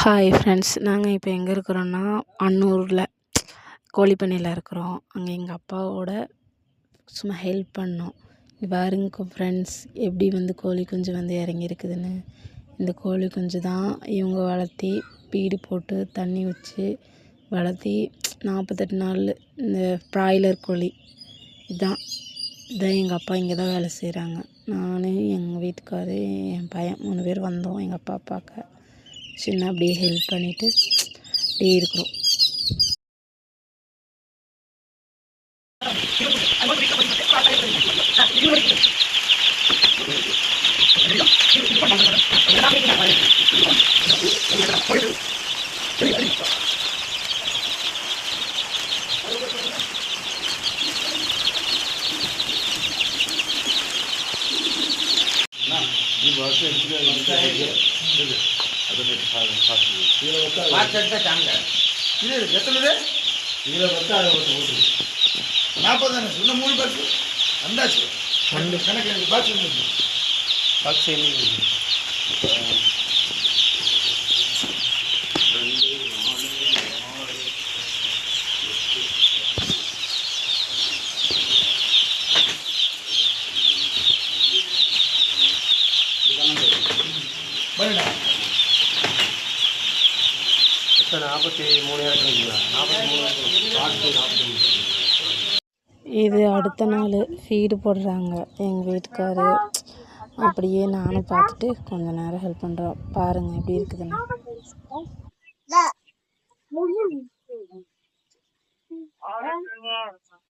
Hi friends, நாங்கள் இப்போ எங்கே இருக்கிறோன்னா அன்னூரில் கோழி பண்ணையில் இருக்கிறோம். அங்கே எங்கள் அப்பாவோட சும்மா ஹெல்ப் பண்ணோம். பாருங்க ஃப்ரெண்ட்ஸ், எப்படி கோழி குஞ்சு இறங்கியிருக்குதுன்னு. இந்த கோழி குஞ்சு தான் இவங்க வளர்த்தி பீடு போட்டு தண்ணி வச்சு வளர்த்தி 48 நாள் இந்த ப்ராய்லர் கோழி இதான் எங்கள் அப்பா இங்கே தான் வேலை செய்கிறாங்க. நான் எங்கள் வீட்டுக்காரு என் பையன் 3 பேர் வந்தோம் எங்கள் அப்பா பார்க்க. சின்ன அப்படியே ஹெல்ப் பண்ணிவிட்டு அப்படியே இருக்கிறோம். இது அடுத்த நாள் ஃபீடு போடுறாங்க எங்கள் வீட்டுக்காரு. அப்படியே நானும் பார்த்துட்டு கொஞ்சம் நேரம் ஹெல்ப் பண்ணுறோம். பாருங்கள் எப்படி இருக்குதுன்னு.